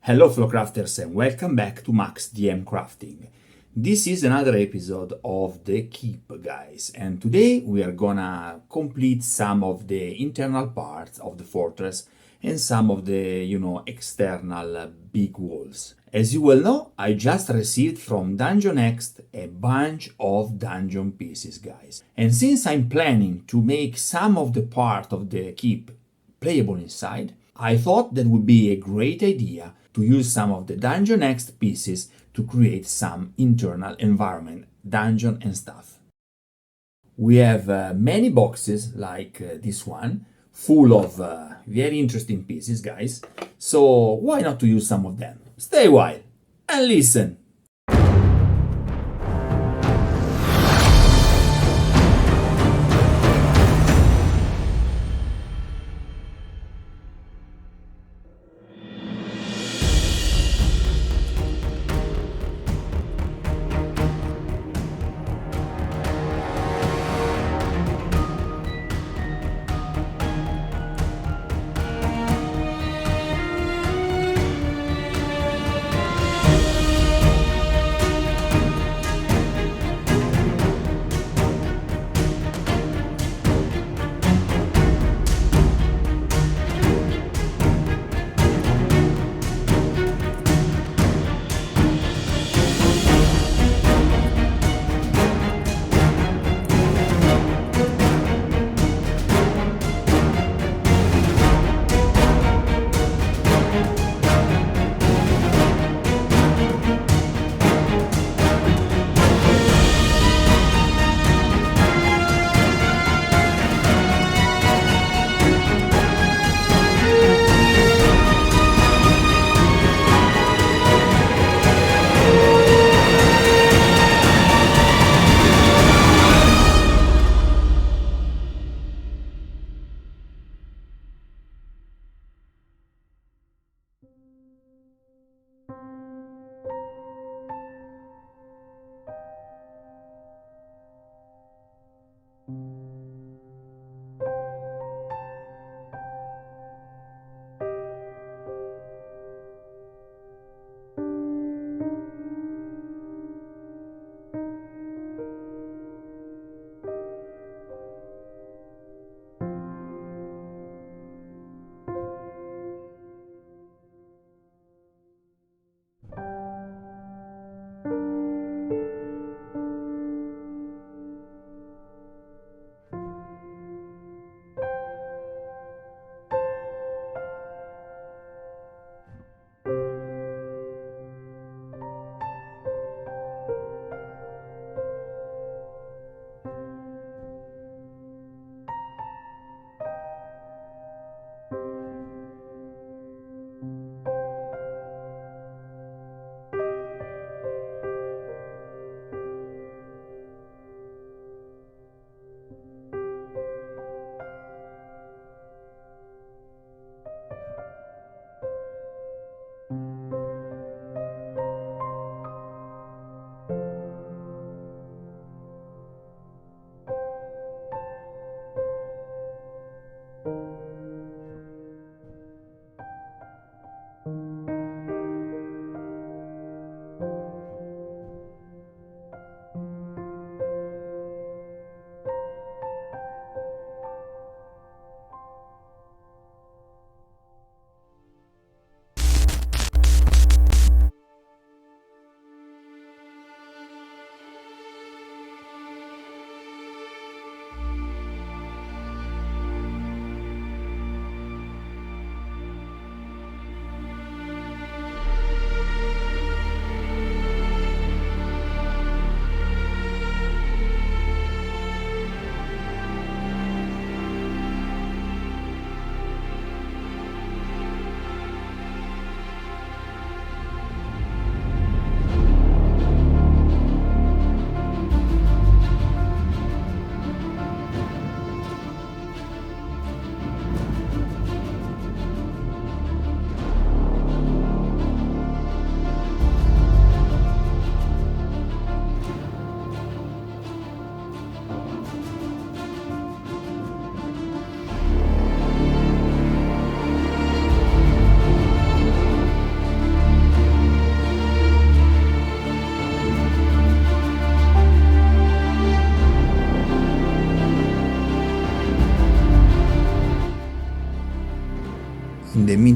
Hello Flowcrafters and welcome back to maxdmcrafting. This is another episode of the Keep, guys, and today we are gonna complete some of the internal parts of the fortress and some of the, external big walls. As you well know, I just received from Dungeon Next a bunch of dungeon pieces, guys. And since I'm planning to make some of the part of the Keep playable inside, I thought that would be a great idea to use some of the Dungeon Next pieces to create some internal environment, dungeon and stuff. We have many boxes like this one, full of very interesting pieces, guys. So why not to use some of them? Stay a while and listen.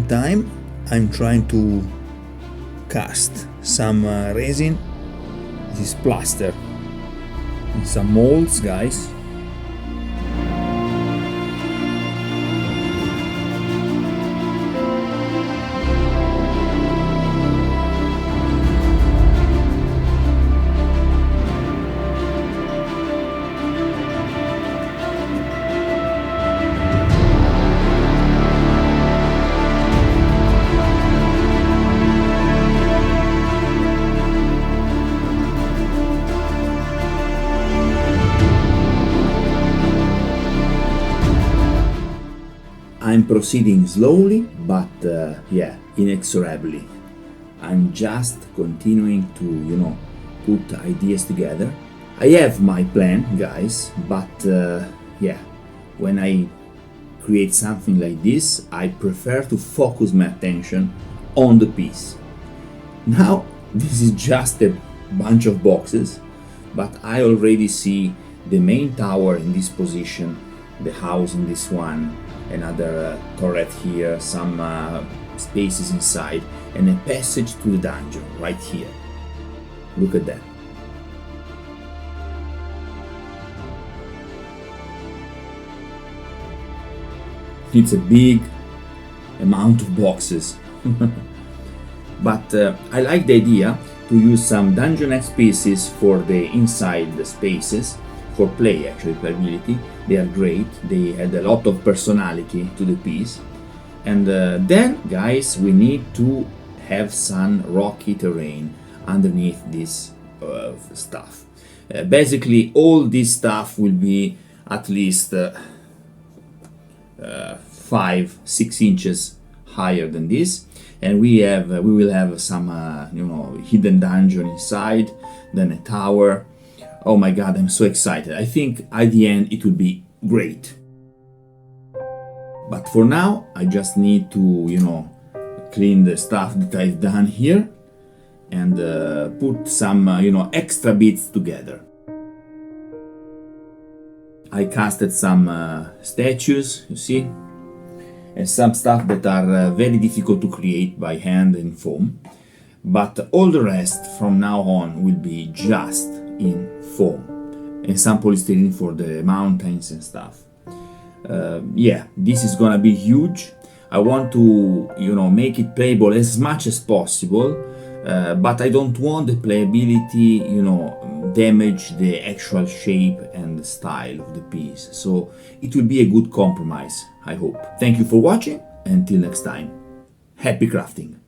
same time I'm trying to cast some resin. This is plaster in some molds, guys. I'm proceeding slowly, but yeah, inexorably. I'm just continuing to, put ideas together. I have my plan, guys, but yeah, when I create something like this, I prefer to focus my attention on the piece. Now, this is just a bunch of boxes, but I already see the main tower in this position, the house in this one, another turret here, some spaces inside, and a passage to the dungeon right here. Look at that. It's a big amount of boxes. But I like the idea to use some Dungeon-esque pieces for the inside the spaces, for play actually, playability. They are great, they add a lot of personality to the piece. And then, guys, we need to have some rocky terrain underneath this stuff. Basically, all this stuff will be at least 5-6 inches higher than this, and we will have some hidden dungeon inside, then a tower. Oh my god, I'm so excited. I think at the end it will be great. But for now, I just need to, clean the stuff that I've done here and put some, extra bits together. I casted some statues, you see, and some stuff that are very difficult to create by hand in foam. But all the rest from now on will be just in foam, and some polystyrene for the mountains and stuff. Yeah, this is gonna be huge. I want to, make it playable as much as possible, but I don't want the playability, damage the actual shape and the style of the piece. So it will be a good compromise, I hope. Thank you for watching. Until next time, happy crafting!